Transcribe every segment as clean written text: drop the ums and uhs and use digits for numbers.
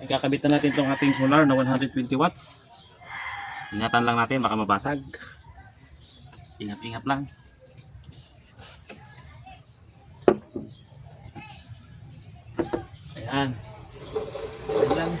Ikakabit na natin itong ating solar na 120 watts. Ingatan lang natin, baka mabasag. Ingat-ingat lang. Ayan. Ayan lang.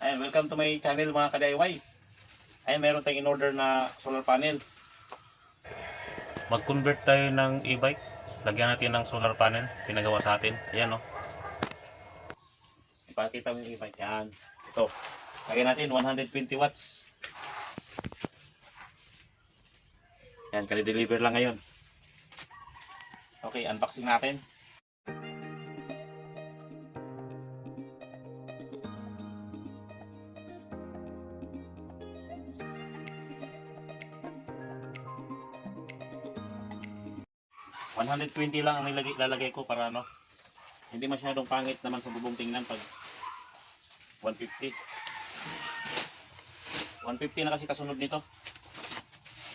Ayan, welcome to my channel mga ka-DIY. Ayan, meron tayong in-order na solar panel. Mag-convert tayo ng e-bike. Lagyan natin ng solar panel. Pinagawa sa atin. Ayan, no. Ipakita mo yung e-bike. Ayan. Ito. Lagyan natin 120 watts. Ayan, kali-deliver lang ngayon. Okay, unboxing natin. $120 lang ang lalagay ko para ano, hindi masyadong pangit naman sa bubong tingnan pag 150. 150 na kasi kasunod nito.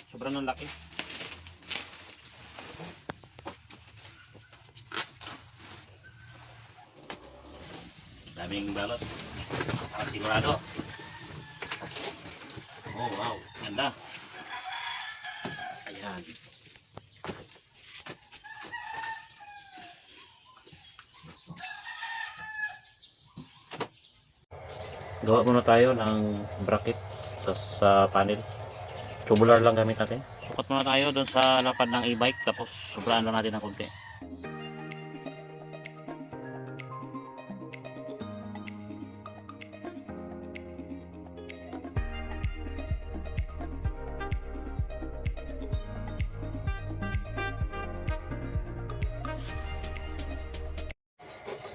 Sobrang ng laki. Daming balot. Sigurado. Oh wow, ganda. Ayan. Gawa muna tayo ng bracket sa panel. Tubular lang gamit natin. Sukat muna tayo doon sa lapad ng e-bike, tapos sobraan lang natin ng konti.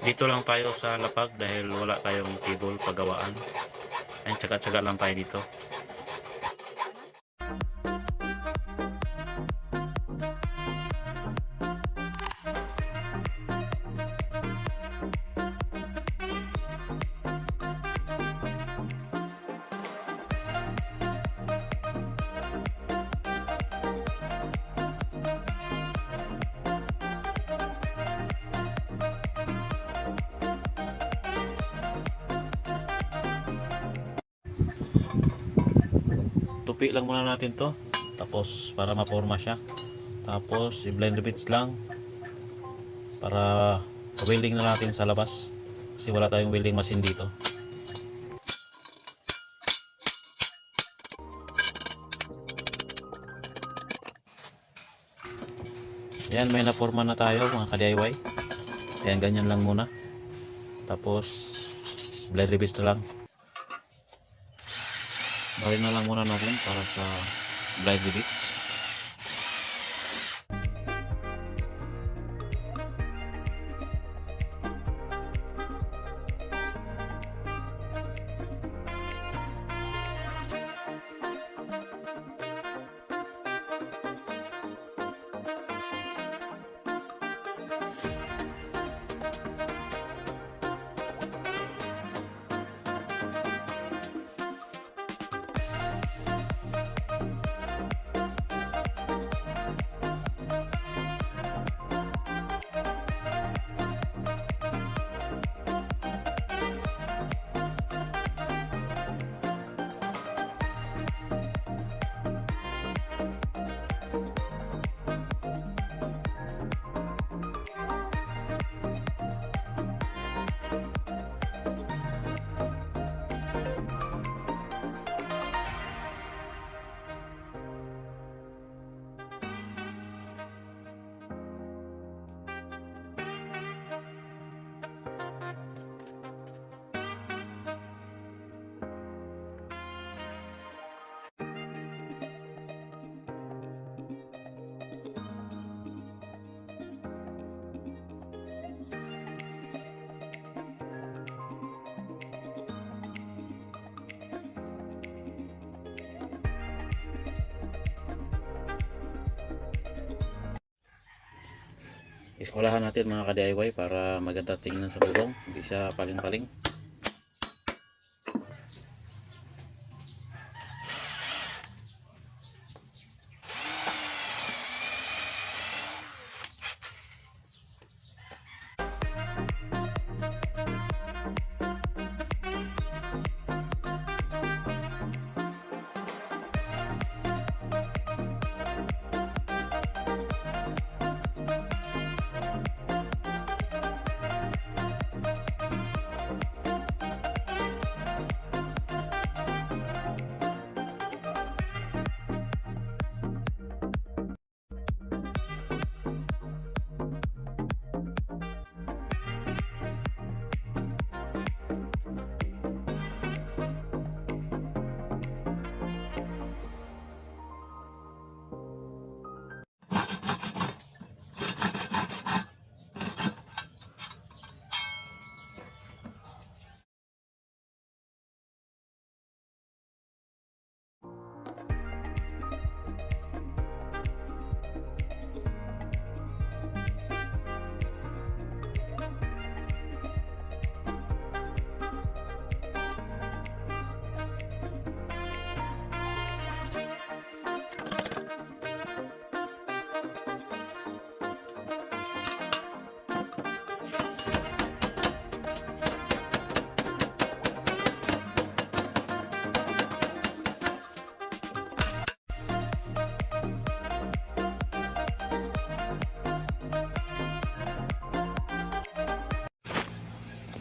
Dito lang tayo sa lapag dahil wala tayong table paggawaan. Ayun, tsaga-tsaga lang tayo dito. Tupi lang muna natin to, tapos para maporma siya, tapos i-blend bits lang para welding na natin sa labas kasi wala tayong welding machine dito. Ayan, may naporma na tayo mga ka-DIY. Ayan, ganyan lang muna, tapos blend bits na lang. Balik na lang muna natin para sa blind bits. Iskolahan natin mga ka-DIY para maganda tingnan sa bubong, hindi siya paling-paling.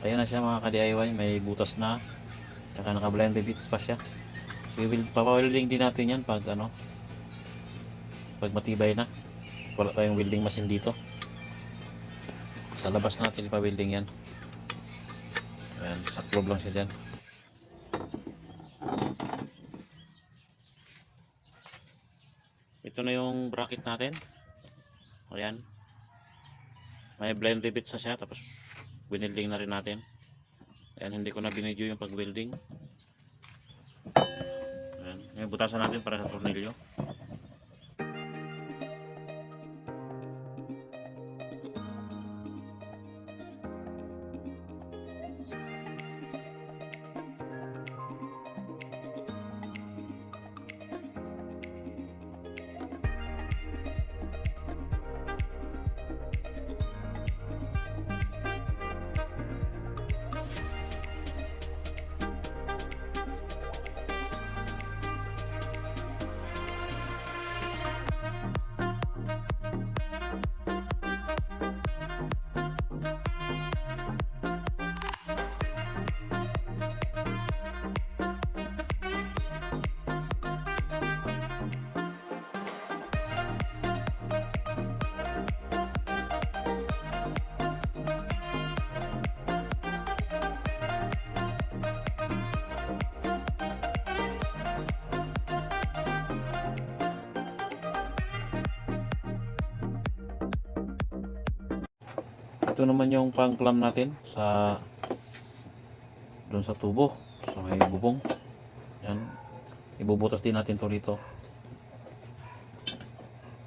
Ayan na siya mga ka-DIY, may butas na, tsaka naka-blended bits pa siya. Papawelding din natin yan pag pag matibay na. Wala tayong welding machine dito. Sa labas natin ipa-welding yan. Ayan, saklob lang siya dyan. Ito na yung bracket natin. Ayan. May blended bits na siya, tapos winelding na rin natin. Ayan, hindi ko na binidyo yung pag-welding. Ayan, may butasan natin para sa tornilyo. Ito naman yung pang-clamp natin sa doon sa tubo, sa may bubong. Yan. Ibubutas din natin to dito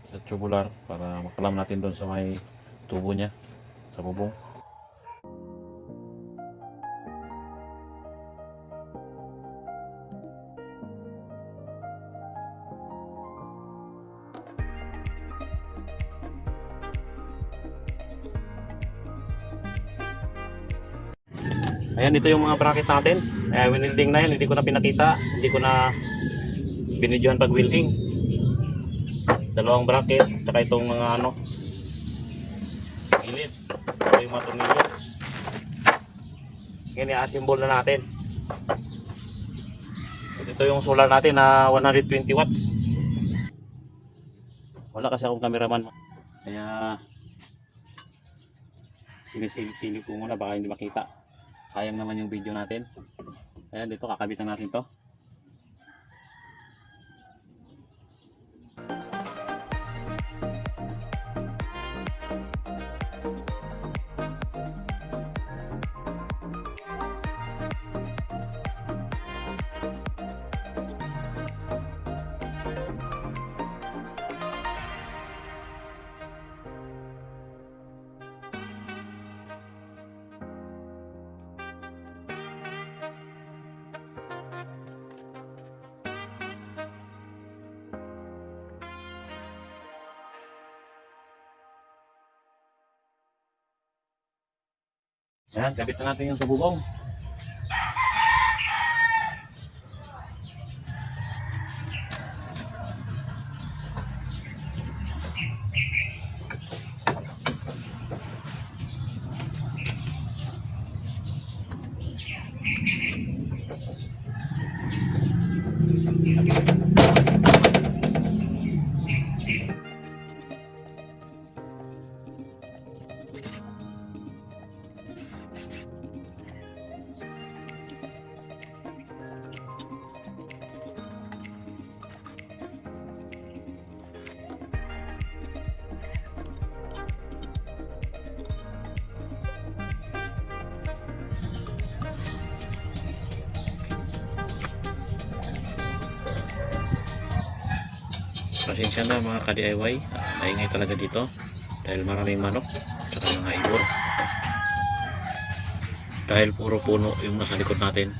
sa tubular para maklam natin doon sa may tubo niya sa bubong. Ayan, ito yung mga bracket natin. Winelding na yan, hindi ko na pinakita, hindi ko na binidyohan pag welding. Dalawang bracket, tsaka itong mga gilid. Ito yung mga tornilyo. Ngayon, i-assemble na natin. Ito yung solar natin na 120 watts. Wala kasi akong cameraman. Kaya sinisilip ko muna, baka hindi makita. Sayang naman yung video natin. Ayan, dito kakabitan natin to. Ayan, kabit na natin yung sa bubong. Pasensya na mga ka-DIY, maingay talaga dito dahil maraming manok at mga ibor, dahil puro puno yung nasa likod natin.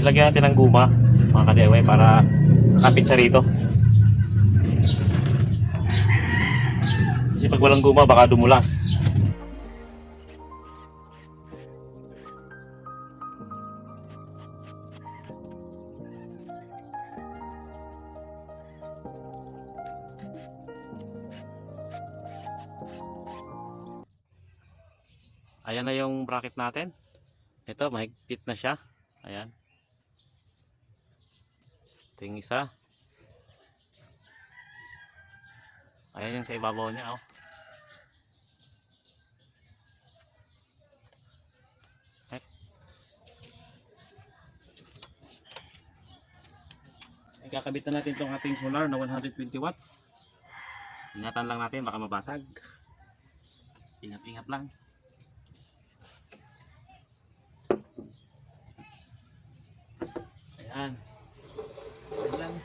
Nilagyan natin ng guma mga ka-DIY para kapit siya rito, kasi pag walang guma baka dumulas. Ayan na yung bracket natin. Ito, mahigpit na siya. Ayan. Ito yung isa. Ayan yung sa ibabaw niya, oh. Ikakabit na natin itong ating solar na 120 watts. Ingatan lang natin, baka mabasag. Ingat-ingat lang. Ayan. Ayan lang.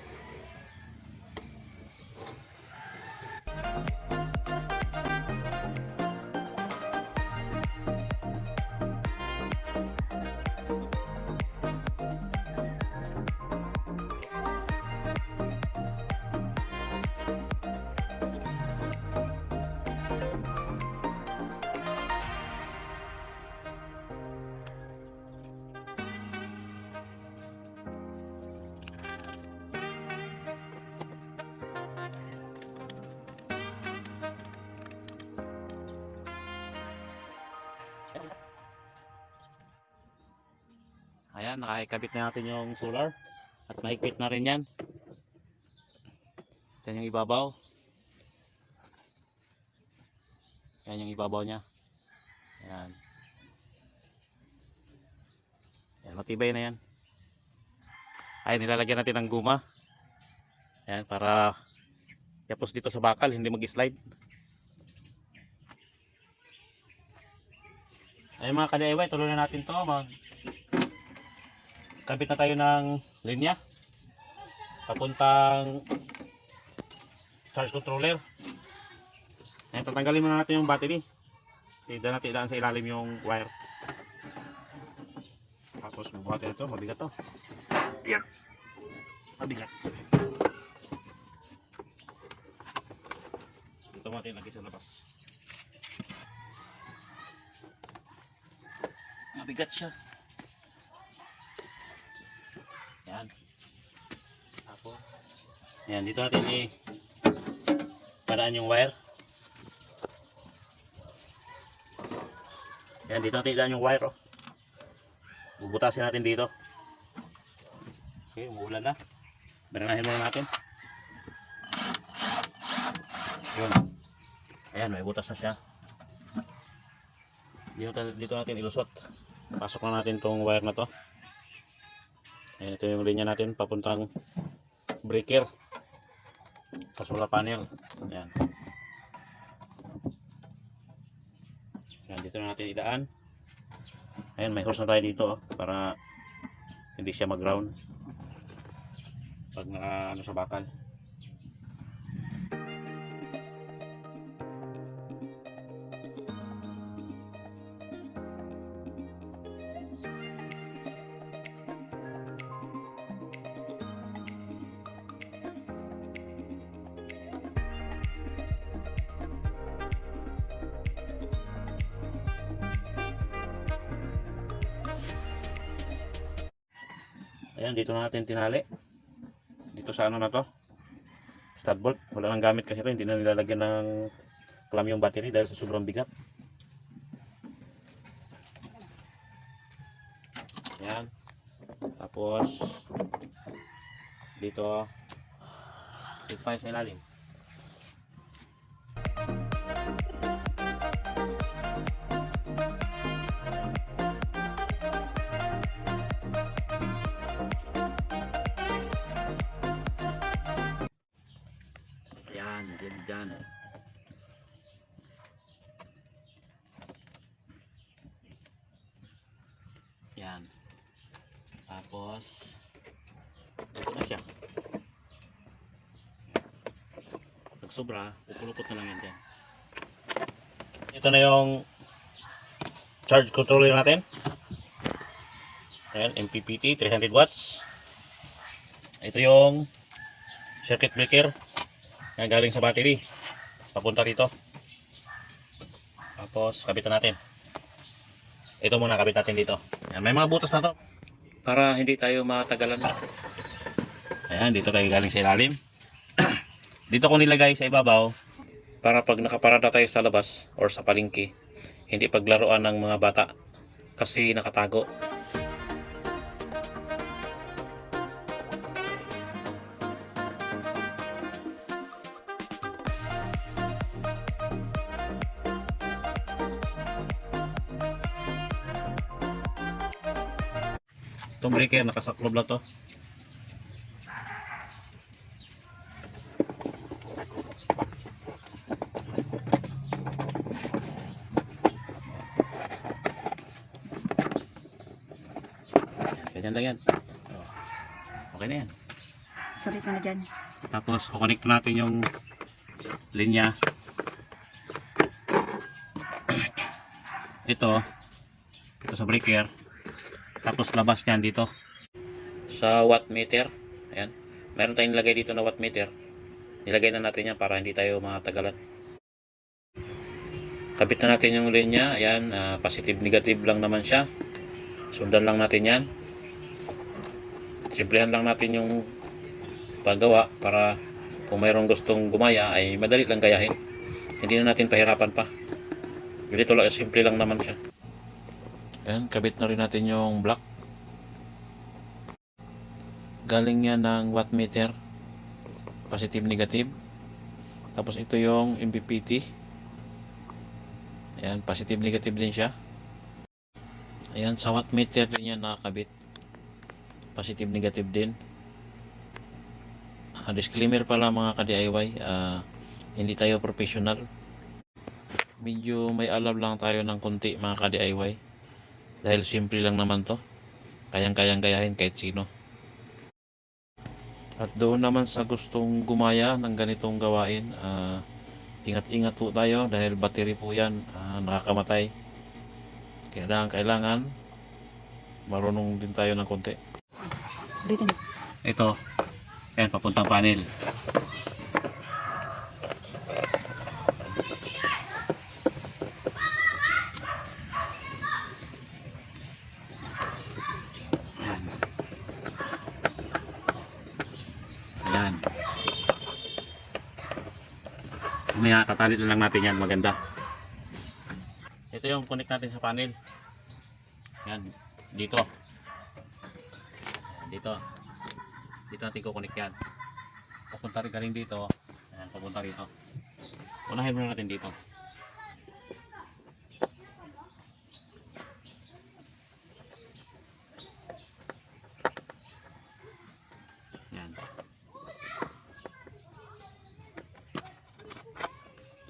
Ayan, nakakabit na natin yung solar at mahigpit na rin yan. Yan yung ibabaw. Yan yung ibabaw niya. Ayan. Ayan, matibay na yan. Ayan, nilalagyan natin ng guma. Ayan, para yapos dito sa bakal, hindi mag-slide. Ayan mga ka-DIY, tuloy na natin to. Kabit na tayo ng linya papuntang charge controller. Ayan, tatanggalin muna natin yung battery. Doon natin idaan sa ilalim yung wire. Tapos mabuhat ito, mabigat to. Yan. Mabigat. Ito natin lagi sa labas. Mabigat siya. Yan. Tapos, yan, dito natin padaan yung wire. Yan, dito natin idaan yung wire, oh. Bubutasin natin dito. Okay, umuulan na. Baranahin muna natin. Yun. Ayan, may butas na siya. Dito natin ilusot. Pasok na natin tong wire na to. Ayan, ito yung linya natin papuntang breaker sa solar panel. Ayan. Ayan, dito na natin idaan. Ayan, may hose na tayo dito, oh, para hindi siya mag-ground pag naka ano sa bakal. Ayan, dito na natin tinali. Dito sa ano na to, stud bolt. Wala nang gamit kasi ito, hindi na nilalagyan ng clamp yung battery dahil sa sobrang bigat. Ayan. Tapos dito ipay sa ilalim. Ayan, dyan. Yan. Tapos ito na siya. Pag sobra, pupulupot na lang yan dyan. Ito na yung charge controller natin. Ayan, MPPT 300 watts. Ito yung circuit breaker na galing sa battery papunta rito. Tapos kabitan natin. Ito muna kabit natin dito. Ayan, may mga butas na to para hindi tayo matagalan. Ayan, dito tayo galing sa ilalim. Dito ko nilagay sa ibabaw para pag nakaparada tayo sa labas or sa palengke, hindi paglaruan ng mga bata kasi nakatago. Itong breaker nakasaklob lang to. Ganyan lang yan. Okay na yan. Sulit na dyan. Tapos kukonect natin yung linya. Ito sa breaker. Tapos labas yan dito sa watt meter. Ayan. Meron tayong nilagay dito na watt meter. Nilagay na natin yan para hindi tayo matagalan. Kabit na natin yung linya. Ayan, positive negative lang naman siya. Sundan lang natin yan. Simplihan lang natin yung paggawa para kung mayroong gustong gumaya ay madali lang gayahin. Hindi na natin pahirapan pa. Dito lang, simple lang naman siya. Ayan, kabit na rin natin yung block. Galing yan ng watt meter. Positive negative. Tapos ito yung MPPT. Ayan, positive negative din siya. Ayan, sa watt meter din yan nakakabit. Positive negative din. Disclaimer pala mga ka-DIY, hindi tayo professional. Medyo may alam lang tayo ng konti mga ka-DIY. Dahil simple lang naman to. Kayang-kayang gayahin kahit sino. At doon naman sa gustong gumaya ng ganitong gawain, ingat-ingat po tayo dahil battery po yan, nakakamatay. Kailangan marunong din tayo ng konti. Ito, ayan, papuntang panel. Ayan. Mamaya tatalit na lang natin yan, maganda. Ito yung connect natin sa panel. Yan, dito. Dito. Dito natin kukonek yan. Papunta rin galing dito. Ayan, papunta rito. Unahin muna natin dito. Yan.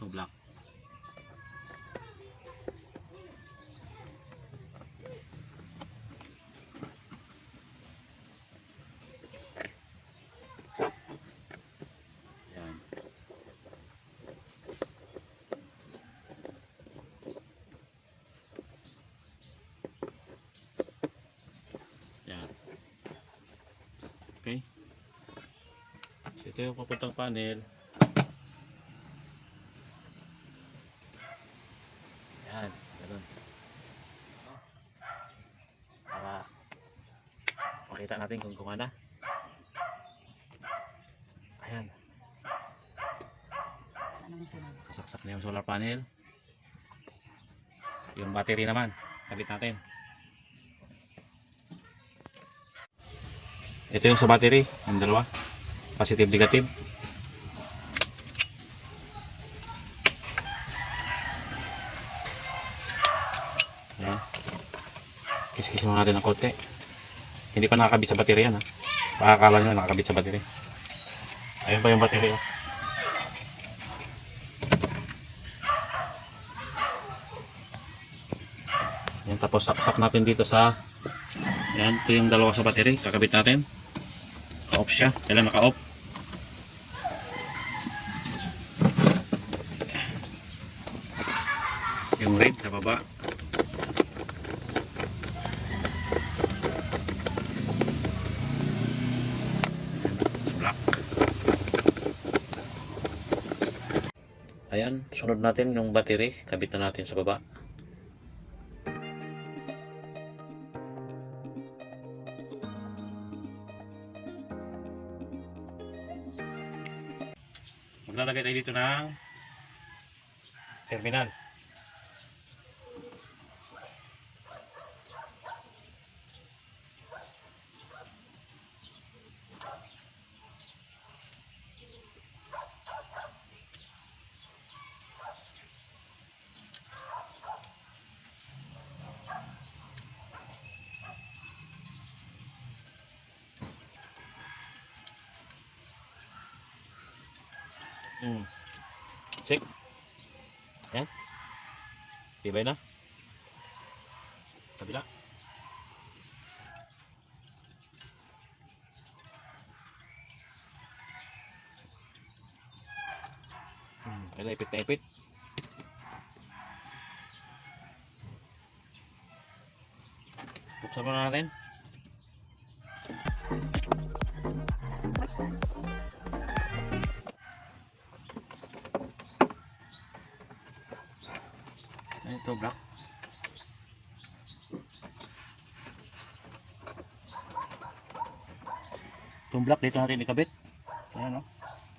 Ito black. Okay. So, ito yung papuntang panel. Yan. Ganun. Para makita natin kung gumana. Ayan. Ano yung sunod? Sasaksak na yung solar panel. Yung battery naman. Kabit natin. Ito yung sa battery. Yung dalawa. Positive, negative. Ayan. Kiskis mo natin ng konti. Hindi pa nakakabit sa battery yan ha. Baka akala nyo nakakabit sa battery. Ayun pa yung battery oh. Ayan, tapos saksak natin dito sa yan, ito yung dalawa sa battery. Kakabit natin. Ka-off siya. Kailan naka-off? Yung red sa baba. Black. Ayan, sunod natin yung battery. Kabit na natin sa baba. Maglalagay tayo dito ng terminal. Check. Yan. Tibay na. Kabila. Kaya ipit na ipit. Buksan mo na natin. Ito black. Itong black dito natin ikabit. Ayan o.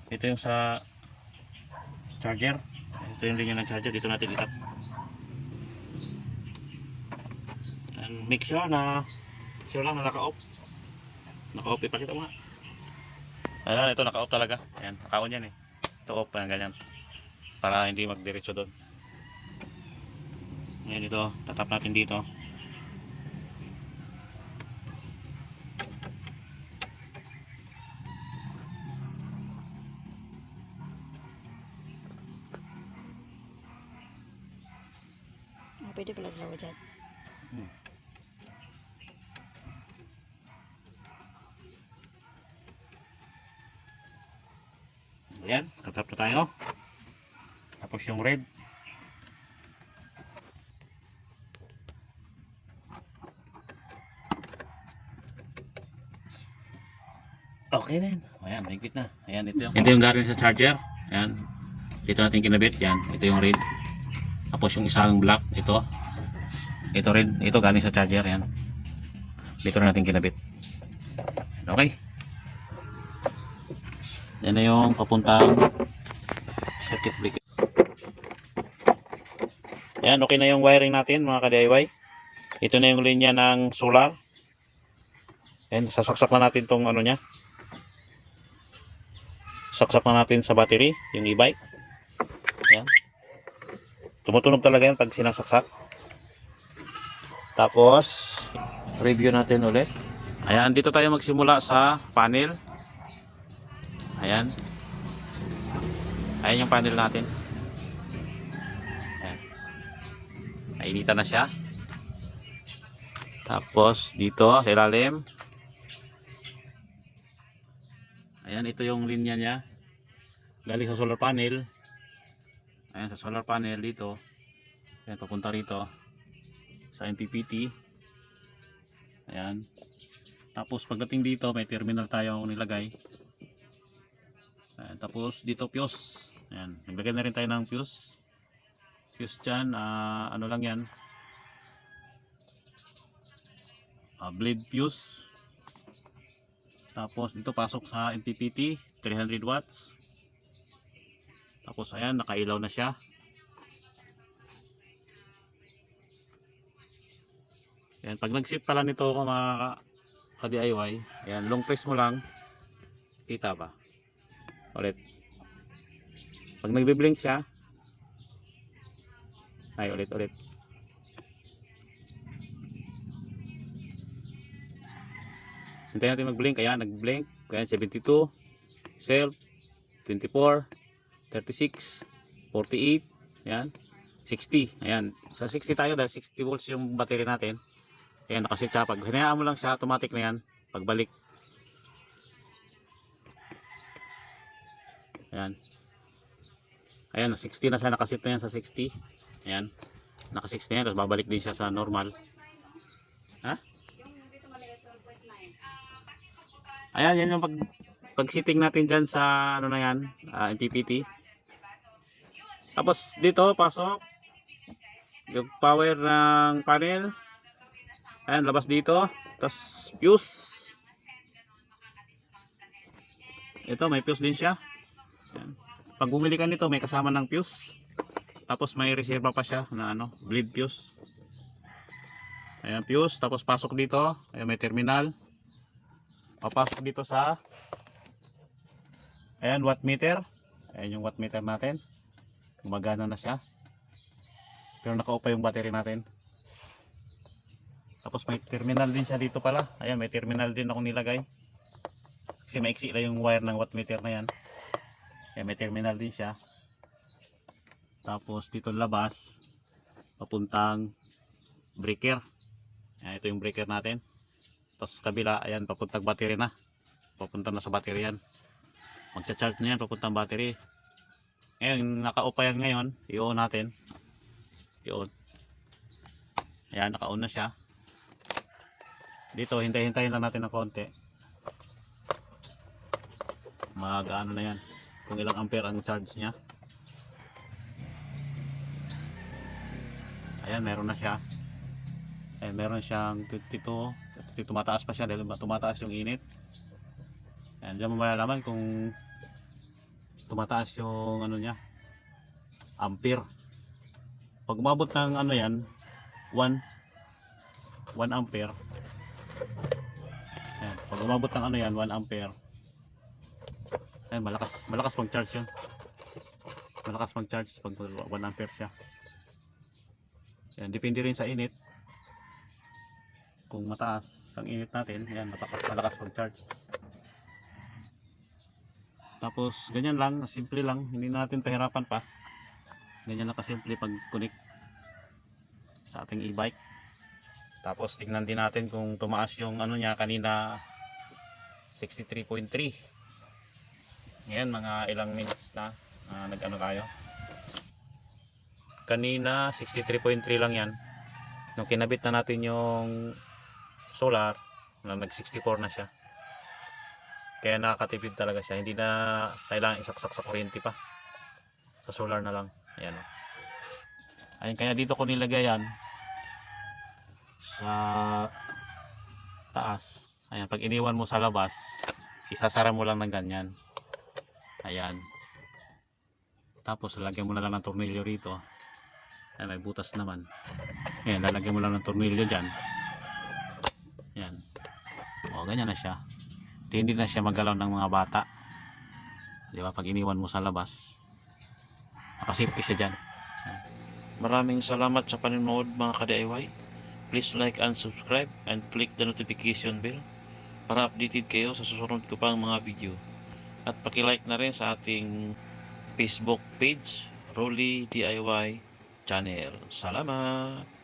Ito yung sa charger. Ito yung linya ng charger. Dito natin itap. And make sure lang na naka-off. Naka-off. Ipakita mo nga. Ayan, ito naka-off talaga. Ayan, naka-on yan eh. Ito off. Ayan, ganyan. Para hindi magdiretso doon. Ayan ito, tatap natin dito. Pwede pala dalawa dyan. Ayan, tatap na tayo. Tapos yung red. Okay din. Ayan, mahigpit na. Ayan, ito yung galing sa charger. Ayan. Dito natin kinabit. Ayan, ito yung red. Tapos yung isang black, ito. Ito red. Ito galing sa charger. Ayan. Dito na natin kinabit. Okay. Yan na yung papuntang circuit breaker. Ayan, okay na yung wiring natin mga ka-DIY. Ito na yung linya ng solar. Ayan, sasaksak na natin tong ano nya. Saksak na natin sa battery, yung e-bike. Ayan. Tumutunog talaga yan pag sinasaksak. Tapos, review natin ulit. Ayan, dito tayo magsimula sa panel. Ayan. Ayan yung panel natin. Ayan. Nainitan na siya. Tapos, dito sa ilalim. Ayan, ito yung linya niya. Galing sa solar panel. Ayan, sa solar panel dito. Ayan, papunta rito sa MPPT. Ayan. Tapos pagdating dito may terminal tayo nilagay. Ayan, tapos dito fuse. Ayan, naglagay na rin tayo ng fuse. Fuse dyan, ano lang yan, blade fuse. Tapos dito pasok sa MPPT 300 watts. Tapos ayan, nakailaw na siya. Ayan, pag nag-shift pala nito mga ka-DIY, ayan, long press mo lang, kita ba? Ulit. Pag nagbi-blink siya, ay ulit. Hintayin natin mag-blink. Ayan, nag-blink. Ayan, 72, self, 24, 36, 48, ayan, 60. Ayan, sa 60 tayo dahil 60 volts yung battery natin. Ayan, nakasit siya. Pag hinayaan mo lang siya, automatic na yan. Pagbalik. Ayan. Ayan, 60 na siya. Nakasit na yan sa 60. Ayan. Naka-6 na yan. Tapos babalik din siya sa normal. Ha? Ayan, yan yung pag-sitting natin dyan sa ano na yan, MPPT. Tapos dito, pasok yung power ng panel. Ayan, labas dito. Tapos fuse. Ito, may fuse din siya. Ayan. Pag bumili ka nito, may kasama ng fuse. Tapos may reserva pa siya na ano, bleed fuse. Ayan, fuse. Tapos pasok dito. Ayan, may terminal. Papasok dito sa ayan, wattmeter. Ayan yung wattmeter natin. Gumagana na siya. Pero naka-off pa yung battery natin. Tapos may terminal din siya dito pala. Ayan, may terminal din ako nilagay. Kasi maiksi lang yung wire ng wattmeter na yan. Ayan, may terminal din siya. Tapos dito labas, papuntang breaker. Ayan, ito yung breaker natin. Tapos kabila, ayan, papuntang battery na. Papunta na sa battery yan. Magcha-charge na yan, papuntang battery. Ngayon, naka-off pa yan ngayon. I-on natin. I-on. Ayan, naka-on na siya. Dito, hintay-hintayin lang natin ng konti. Mag-ano na yan. Kung ilang ampere ang charge niya. Ayan, meron na siya. Ayan, meron siyang 22. Tumataas pa siya dahil tumataas yung init. Ayan, dyan mo malalaman kung tumataas yung ano niya, ampere. Pag umabot ng ano yan, 1 ampere. Ayan, pag umabot ng ano yan, 1 ampere. Ayan, malakas mag-charge yun. Malakas mag-charge pag 1 ampere siya. Ayan, depende rin sa init. Kung mataas ang init natin, ayan, malakas mag-charge. Tapos ganyan lang, simple lang, hindi natin pahirapan pa. Ganyan lang kasimple pag-connect sa ating e-bike. Tapos tingnan din natin kung tumaas yung ano niya kanina, 63.3. Ngayon mga ilang minutes na nag-ano tayo. Kanina 63.3 lang yan. Nung kinabit na natin yung solar, nag 64 na siya. Kaya nakakatipid talaga siya. Hindi na kailangan isaksak sa kuryente pa. Sa solar na lang. Ayan o. Ayan, kaya dito ko nilagay yan sa taas. Ayan, pag iniwan mo sa labas, isasara mo lang ng ganyan. Ayan. Tapos lalagyan mo na lang ng tornilyo rito. Ayan, may butas naman. Ayan, lalagyan mo lang ng tornilyo dyan. Ayan. O, ganyan na siya. Hindi na siya magalaw ng mga bata. Di ba? Pag iniwan mo sa labas, nakasafety siya dyan. Maraming salamat sa panonood mga ka-DIY. Please like and subscribe and click the notification bell para updated kayo sa susunod ko pang mga video. At paki-like na rin sa ating Facebook page, Rolly DIY channel. Salamat!